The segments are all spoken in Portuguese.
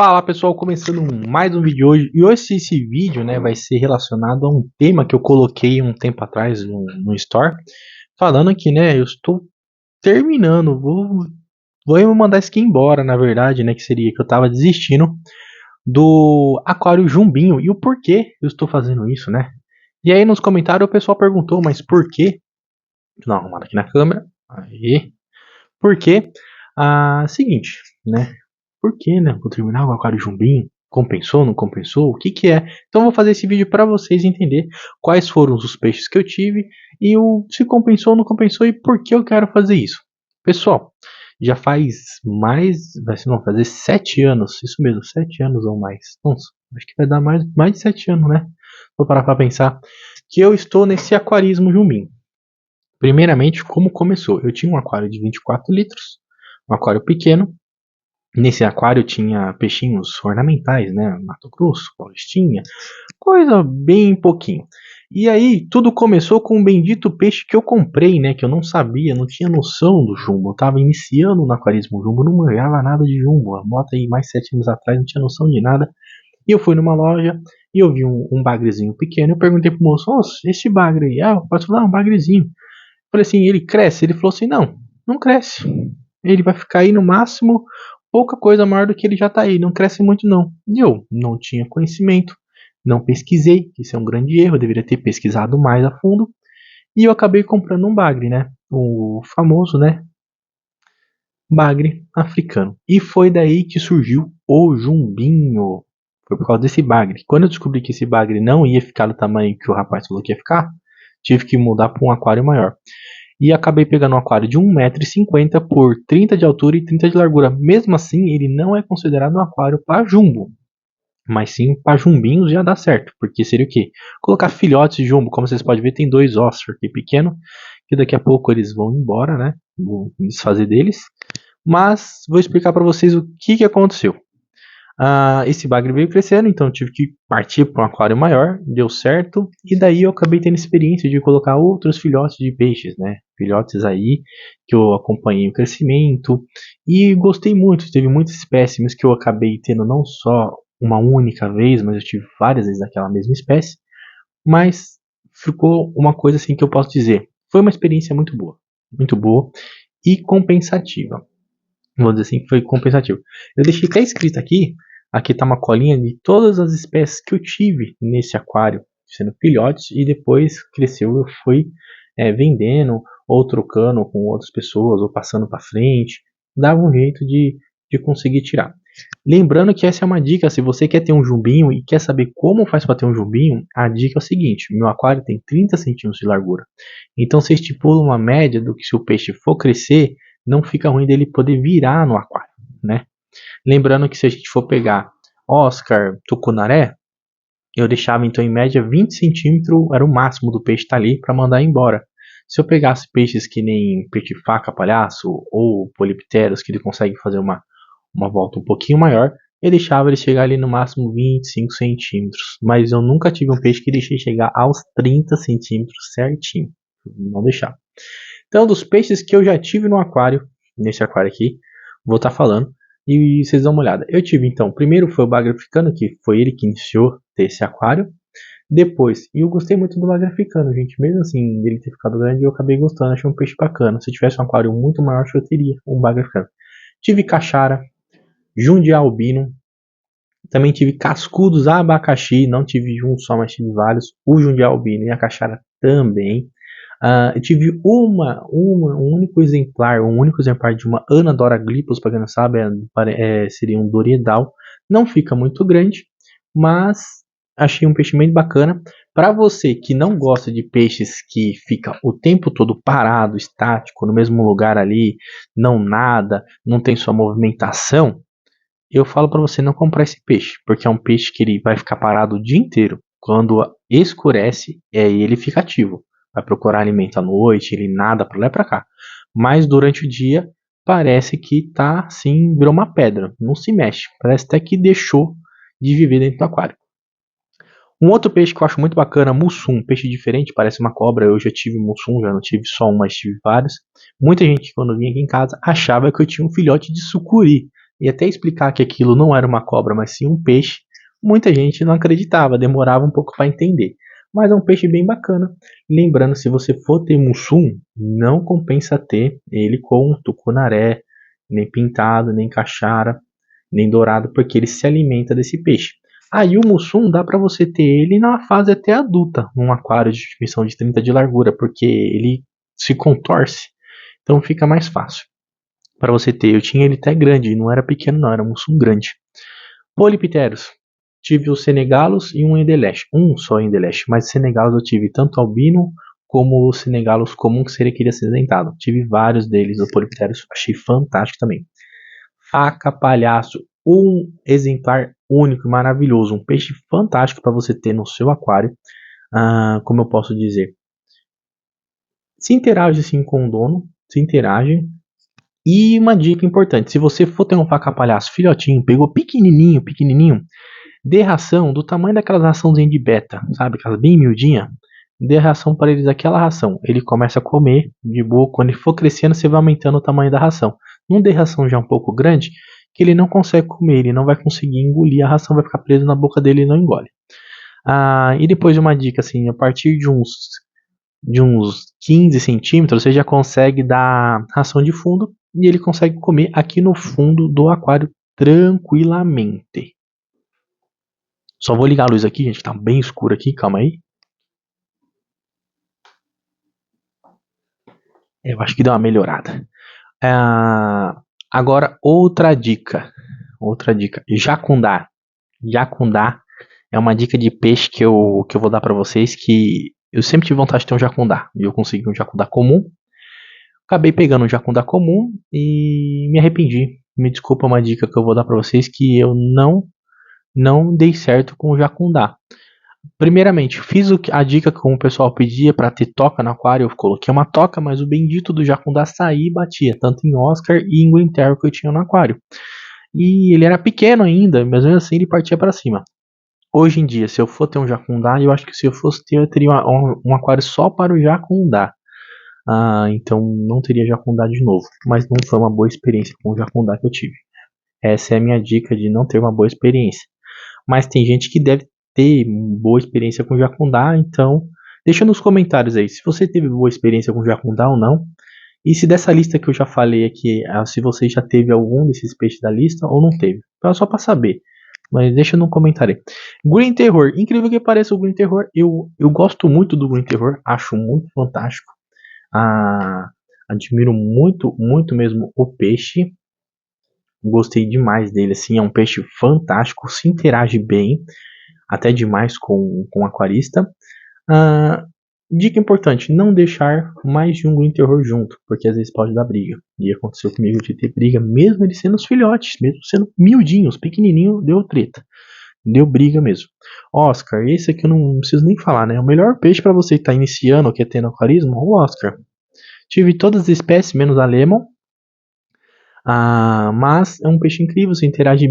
Fala pessoal, começando mais um vídeo hoje. E hoje esse vídeo, né, vai ser relacionado a um tema que eu coloquei um tempo atrás no Store, falando que, né, eu estou terminando, vou mandar isso aqui embora, na verdade, né, que seria que eu tava desistindo do aquário Jumbinho e o porquê eu estou fazendo isso, né? E aí nos comentários o pessoal perguntou, mas por quê? Deixa eu dar uma arrumada aqui na câmera. Aí. Por quê? Seguinte, né? Por que, né? Vou terminar o aquário Jumbinho? Compensou, não compensou? O que que é? Então eu vou fazer esse vídeo para vocês entender quais foram os peixes que eu tive e se compensou ou não compensou e por que eu quero fazer isso. Pessoal, já faz vai se não fazer 7 anos, isso mesmo, 7 anos ou mais. Nossa, acho que vai dar mais de 7 anos, né? Vou parar para pensar que eu estou nesse aquarismo Jumbinho. Primeiramente, como começou? Eu tinha um aquário de 24 litros, um aquário pequeno. Nesse aquário tinha peixinhos ornamentais, né? Mato Grosso, Paulistinha, coisa bem pouquinho. E aí tudo começou com um bendito peixe que eu comprei, né? Que eu não sabia, não tinha noção do jumbo. Eu tava iniciando no aquarismo jumbo, não manjava nada de jumbo. A moto aí mais 7 anos atrás não tinha noção de nada. E eu fui numa loja e eu vi um bagrezinho pequeno. Eu perguntei pro moço: "Nossa, esse bagre aí, posso falar um bagrezinho?" Eu falei assim: "Ele cresce?" Ele falou assim: "Não, não cresce. Ele vai ficar aí no máximo pouca coisa maior do que ele já está aí, não cresce muito não." E eu não tinha conhecimento, não pesquisei, isso é um grande erro, eu deveria ter pesquisado mais a fundo, e eu acabei comprando um bagre, né? O famoso, né? Bagre africano. E foi daí que surgiu o jumbinho. Foi por causa desse bagre. Quando eu descobri que esse bagre não ia ficar do tamanho que o rapaz falou que ia ficar, tive que mudar para um aquário maior. E acabei pegando um aquário de 1,50 m por 30 de altura e 30 de largura. Mesmo assim, ele não é considerado um aquário para jumbo. Mas sim para jumbinhos já dá certo. Porque seria o quê? Colocar filhotes de jumbo. Como vocês podem ver, tem 2 ossos aqui pequenos. Que daqui a pouco eles vão embora, né? Vou desfazer deles. Mas vou explicar para vocês o que aconteceu. Esse bagre veio crescendo, então eu tive que partir para um aquário maior, deu certo, e daí eu acabei tendo experiência de colocar outros filhotes de peixes, né? Filhotes aí que eu acompanhei o crescimento e gostei muito. Teve muitos espécimes que eu acabei tendo não só uma única vez, mas eu tive várias vezes daquela mesma espécie. Mas ficou uma coisa assim que eu posso dizer, foi uma experiência muito boa e compensativa. Vou dizer assim que foi compensativo. Eu deixei até escrito aqui. Aqui tá uma colinha de todas as espécies que eu tive nesse aquário, sendo filhotes, e depois cresceu, eu fui vendendo, ou trocando com outras pessoas, ou passando para frente. Dava um jeito de conseguir tirar. Lembrando que essa é uma dica, se você quer ter um jumbinho e quer saber como faz para ter um jumbinho, a dica é o seguinte: meu aquário tem 30 centímetros de largura. Então você estipula uma média do que se o peixe for crescer, não fica ruim dele poder virar no aquário, né? Lembrando que se a gente for pegar Oscar, tucunaré, eu deixava então em média 20 centímetros, era o máximo do peixe estar ali para mandar embora. Se eu pegasse peixes que nem peixe-faca, palhaço ou polipteros, que ele consegue fazer uma volta um pouquinho maior, eu deixava ele chegar ali no máximo 25 centímetros. Mas eu nunca tive um peixe que deixei chegar aos 30 centímetros certinho. Não deixava. Então, dos peixes que eu já tive no aquário, nesse aquário aqui, vou estar falando e vocês dão uma olhada. Eu tive então, primeiro foi o bagre africano, que foi ele que iniciou esse aquário. Depois, e eu gostei muito do bagre africano, gente. Mesmo assim, dele ter ficado grande, eu acabei gostando, achei um peixe bacana. Se tivesse um aquário muito maior, acho que eu teria um bagre africano. Tive caixara, jundiá albino, também tive cascudos abacaxi, não tive um só, mas tive vários. O jundiá albino e a caixara também. Eu tive um único exemplar, de uma Anadora glypus, para quem não sabe, seria um doriedal. Não fica muito grande, mas achei um peixe bem bacana. Para você que não gosta de peixes que fica o tempo todo parado, estático, no mesmo lugar ali, não nada, não tem sua movimentação, eu falo para você não comprar esse peixe, porque é um peixe que ele vai ficar parado o dia inteiro. Quando escurece, ele fica ativo. Vai procurar alimento à noite, ele nada para lá e para cá. Mas durante o dia, parece que tá assim, virou uma pedra, não se mexe. Parece até que deixou de viver dentro do aquário. Um outro peixe que eu acho muito bacana, mussum, peixe diferente, parece uma cobra. Eu já tive mussum, já não tive só um, mas tive vários. Muita gente, quando vinha aqui em casa, achava que eu tinha um filhote de sucuri. e até explicar que aquilo não era uma cobra, mas sim um peixe, muita gente não acreditava, demorava um pouco para entender. Mas é um peixe bem bacana. Lembrando, se você for ter mussum, não compensa ter ele com tucunaré, nem pintado, nem caixara, nem dourado, porque ele se alimenta desse peixe. Aí o mussum dá para você ter ele na fase até adulta, num aquário de dimensão de 30 de largura, porque ele se contorce, então fica mais fácil para você ter. Eu tinha ele até grande, não era pequeno não, era um mussum grande. Polipteros. Tive os senegalos e um endeleche. Um só endeleche, mas senegalos eu tive tanto albino como os senegalos comum, que seria aquele acinzentado. Tive vários deles, os polipteros, achei fantástico também. Faca palhaço, um exemplar único e maravilhoso, um peixe fantástico para você ter no seu aquário. Como eu posso dizer? Se interage sim com o dono, se interage. E uma dica importante, se você for ter um faca palhaço filhotinho, pegou pequenininho, pequenininho, dê ração do tamanho daquelas raçãozinhas de beta, sabe? Aquelas bem miudinha. Dê ração para eles aquela ração. Ele começa a comer de boa. Quando ele for crescendo, você vai aumentando o tamanho da ração. Não dê ração já um pouco grande, que ele não consegue comer. Ele não vai conseguir engolir. A ração vai ficar presa na boca dele e não engole. E depois uma dica assim, a partir de uns 15 centímetros, você já consegue dar ração de fundo e ele consegue comer aqui no fundo do aquário tranquilamente. Só vou ligar a luz aqui, gente, tá bem escuro aqui, calma aí. Eu acho que deu uma melhorada. Agora, outra dica. Jacundá. Jacundá é uma dica de peixe que eu vou dar pra vocês, que eu sempre tive vontade de ter um jacundá. E eu consegui um jacundá comum. Acabei pegando um jacundá comum e me arrependi. Me desculpa, uma dica que eu vou dar pra vocês, que eu não dei certo com o jacundá. Primeiramente, fiz a dica como o pessoal pedia para ter toca no aquário. Eu coloquei uma toca, mas o bendito do jacundá saía e batia, tanto em Oscar e em Green Terror que eu tinha no aquário. E ele era pequeno ainda, mas mesmo assim ele partia para cima. Hoje em dia, se eu for ter um jacundá, eu acho que se eu fosse ter, eu teria um aquário só para o jacundá. Então não teria jacundá de novo. Mas não foi uma boa experiência com o jacundá que eu tive. Essa é a minha dica de não ter uma boa experiência. Mas tem gente que deve ter boa experiência com jacundá, então deixa nos comentários aí se você teve boa experiência com jacundá ou não. E se dessa lista que eu já falei aqui, se você já teve algum desses peixes da lista ou não teve. Então, só para saber. Mas deixa no comentário aí. Green Terror. Incrível que pareça o Green Terror. Eu gosto muito do Green Terror. Acho muito fantástico. Admiro muito, muito mesmo o peixe. Gostei demais dele. Assim, é um peixe fantástico. Se interage bem. Até demais com o aquarista. Dica importante, não deixar mais de um Green Terror junto, porque às vezes pode dar briga. E aconteceu comigo de ter briga, mesmo eles sendo os filhotes, mesmo sendo miudinhos, pequenininho, deu treta. Deu briga mesmo. Oscar, esse aqui eu não preciso nem falar, né? O melhor peixe para você que tá iniciando ou quer ter no aquarismo, o Oscar. Tive todas as espécies, menos a Lemon. Mas é um peixe incrível, se interage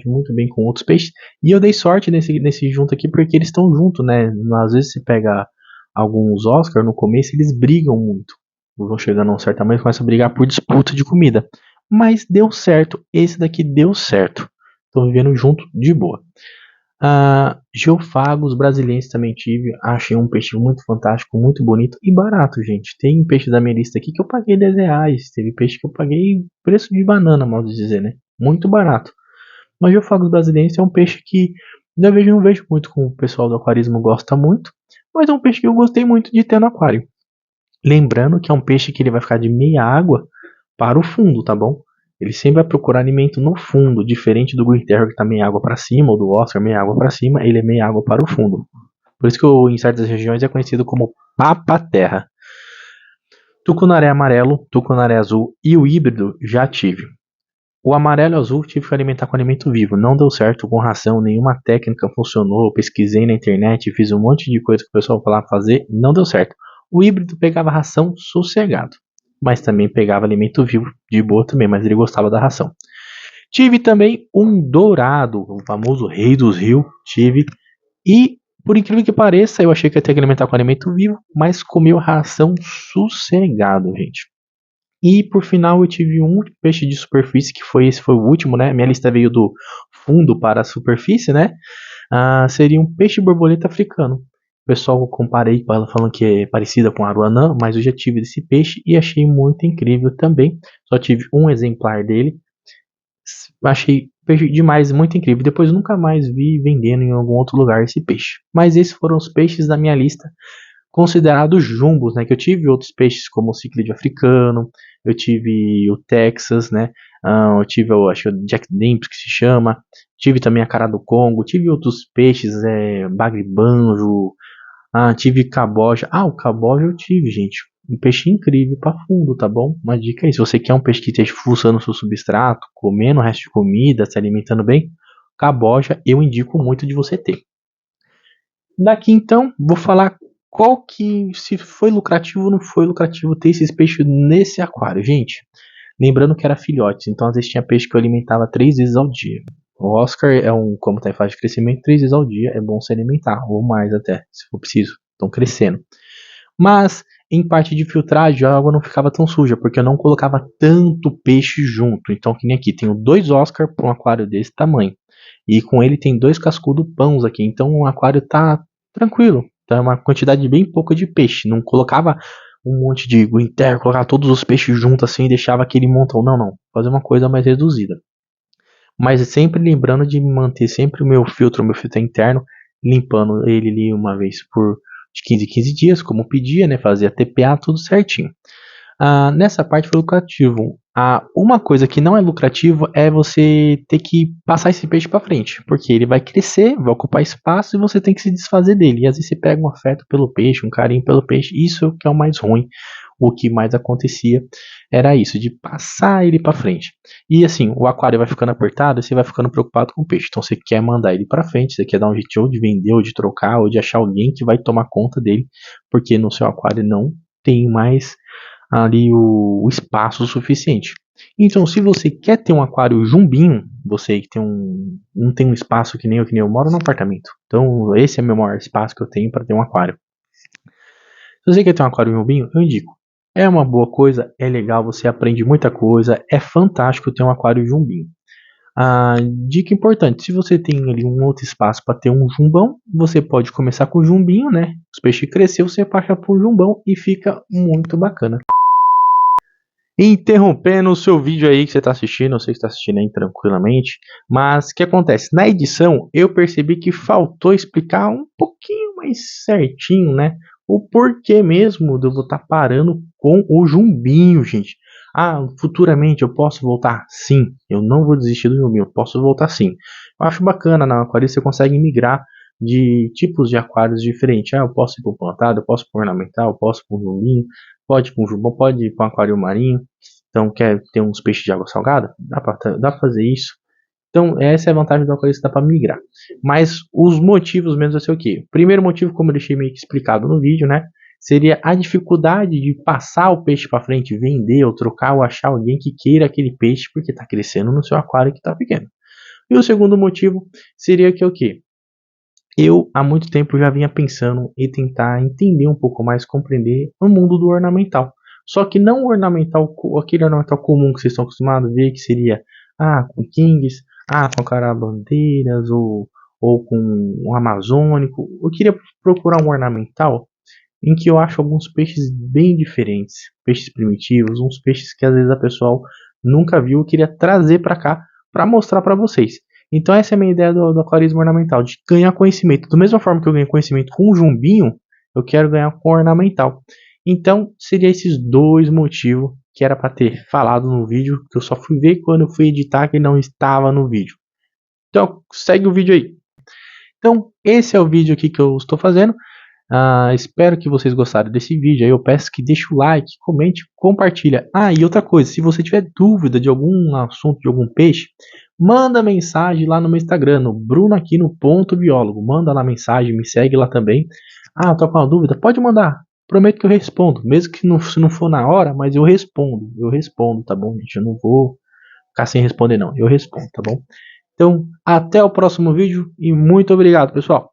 muito bem com outros peixes. E eu dei sorte nesse junto aqui, porque eles estão juntos, né? Às vezes você pega alguns Oscar no começo, eles brigam muito. Vão chegando a um certo tamanho e começam a brigar por disputa de comida. Mas deu certo, esse daqui deu certo. Estão vivendo junto de boa. Geofagos brasileiros também tive. Achei um peixe muito fantástico, muito bonito e barato, gente. Tem peixe da minha lista aqui que eu paguei R$10. Teve peixe que eu paguei preço de banana, modo de dizer, né? Muito barato. Mas geofagos brasileiros é um peixe que não vejo muito como o pessoal do aquarismo gosta muito. Mas é um peixe que eu gostei muito de ter no aquário. Lembrando que é um peixe que ele vai ficar de meia água para o fundo, tá bom? Ele sempre vai procurar alimento no fundo, diferente do Green Terror que tá meia água para cima, ou do Oscar meia água para cima, ele é meia água para o fundo. Por isso que em certas regiões é conhecido como papa-terra. Tucunaré amarelo, tucunaré azul e o híbrido já tive. O amarelo e o azul tive que alimentar com alimento vivo, não deu certo com ração, nenhuma técnica funcionou, eu pesquisei na internet, fiz um monte de coisa que o pessoal falava fazer, não deu certo. O híbrido pegava ração sossegado, mas também pegava alimento vivo de boa também, mas ele gostava da ração. Tive também um dourado, o famoso rei dos rios, tive, e por incrível que pareça, eu achei que ia ter que alimentar com alimento vivo, mas comeu ração sossegado, gente. E por final eu tive um peixe de superfície, que esse foi o último, né? Minha lista veio do fundo para a superfície, né? Seria um peixe borboleta africano. O pessoal comparei com ela falando que é parecida com a aruanã, mas eu já tive desse peixe e achei muito incrível também. Só tive um exemplar dele. Achei peixe demais, muito incrível. Depois nunca mais vi vendendo em algum outro lugar esse peixe. Mas esses foram os peixes da minha lista considerados jumbos, né? Que eu tive outros peixes como o ciclídeo africano, eu tive o Texas, né? Eu tive, eu acho, o Jack Dempsey que se chama. Tive também a cara do Congo. Tive outros peixes, bagre-banjo. Tive caboja. O caboja eu tive, gente. Um peixe incrível para fundo, tá bom? Uma dica aí. Se você quer um peixe que esteja fuçando o seu substrato, comendo o resto de comida, se alimentando bem, caboja eu indico muito de você ter. Daqui então, vou falar qual que, se foi lucrativo ou não foi lucrativo ter esses peixes nesse aquário, gente. Lembrando que era filhotes, então às vezes tinha peixe que eu alimentava 3 vezes ao dia. O Oscar é como está em fase de crescimento, 3 vezes ao dia é bom se alimentar, ou mais até, se for preciso. Estão crescendo. Mas em parte de filtragem a água não ficava tão suja, porque eu não colocava tanto peixe junto. Então, que nem aqui, tenho 2 Oscar para um aquário desse tamanho. E com ele tem 2 cascudo pães aqui. Então o aquário tá tranquilo. Tá uma quantidade bem pouca de peixe. Não colocava um monte de Greenter, colocar todos os peixes juntos assim e deixava aquele montão. Não. Fazer uma coisa mais reduzida. Mas sempre lembrando de manter sempre o meu filtro interno, limpando ele ali uma vez por de 15 em 15 dias, como pedia, né? Fazia TPA, tudo certinho. Nessa parte foi lucrativo. Uma coisa que não é lucrativo é você ter que passar esse peixe para frente, porque ele vai crescer, vai ocupar espaço e você tem que se desfazer dele. E às vezes você pega um afeto pelo peixe, um carinho pelo peixe, isso que é o mais ruim. O que mais acontecia era isso, de passar ele para frente. E assim, o aquário vai ficando apertado e você vai ficando preocupado com o peixe. Então você quer mandar ele para frente, você quer dar um jeito ou de vender, ou de trocar, ou de achar alguém que vai tomar conta dele, porque no seu aquário não tem mais ali o espaço suficiente. Então, se você quer ter um aquário jumbinho, você que não tem um espaço que nem eu moro num apartamento. Então, esse é o meu maior espaço que eu tenho para ter um aquário. Se você quer ter um aquário jumbinho, eu indico. É uma boa coisa, é legal, você aprende muita coisa, é fantástico ter um aquário jumbinho. Dica importante, se você tem ali um outro espaço para ter um jumbão, você pode começar com o jumbinho, né? Os peixes cresceram, você passa para o jumbão e fica muito bacana. Interrompendo o seu vídeo aí que você está assistindo, eu sei que está assistindo aí tranquilamente, mas o que acontece? Na edição eu percebi que faltou explicar um pouquinho mais certinho, né? O porquê mesmo de eu vou estar parando com o jumbinho, gente. Futuramente eu posso voltar? Sim, eu não vou desistir do jumbinho, eu posso voltar sim. Eu acho bacana, na aquário você consegue migrar de tipos de aquários diferentes. Eu posso ir para o plantado, eu posso ir para ornamental, eu posso ir para o jumbinho, pode ir para um jumbão, pode ir para um aquário marinho. Então, quer ter uns peixes de água salgada? Dá pra fazer isso. Então, essa é a vantagem do aquarista, dá para migrar. Mas os motivos mesmo vai ser o quê? O primeiro motivo, como eu deixei meio que explicado no vídeo, né? Seria a dificuldade de passar o peixe para frente, vender ou trocar ou achar alguém que queira aquele peixe porque está crescendo no seu aquário que está pequeno. E o segundo motivo seria que o quê? Eu, há muito tempo, já vinha pensando em tentar entender um pouco mais, compreender o mundo do ornamental. Só que não o ornamental, aquele ornamental comum que vocês estão acostumados a ver, que seria com kings, com carabandeiras, ou com um amazônico. Eu queria procurar um ornamental em que eu acho alguns peixes bem diferentes, peixes primitivos, uns peixes que às vezes a pessoa nunca viu, eu queria trazer para cá para mostrar para vocês. Então essa é a minha ideia do aquarismo ornamental, de ganhar conhecimento. Da mesma forma que eu ganho conhecimento com o jumbinho, eu quero ganhar com o ornamental. Então seria esses dois motivos que era para ter falado no vídeo, que eu só fui ver quando eu fui editar que não estava no vídeo. Então segue o vídeo aí. Então esse é o vídeo aqui que eu estou fazendo. Espero que vocês gostaram desse vídeo. Aí eu peço que deixe o like, comente, compartilha. E outra coisa, se você tiver dúvida de algum assunto, de algum peixe, manda mensagem lá no meu Instagram, no Bruno aqui no ponto biólogo. Manda lá mensagem, me segue lá também. Tô com uma dúvida? Pode mandar. Prometo que eu respondo, mesmo que se não for na hora, mas eu respondo, tá bom, gente? Eu não vou ficar sem responder não, eu respondo, tá bom? Então, até o próximo vídeo e muito obrigado, pessoal.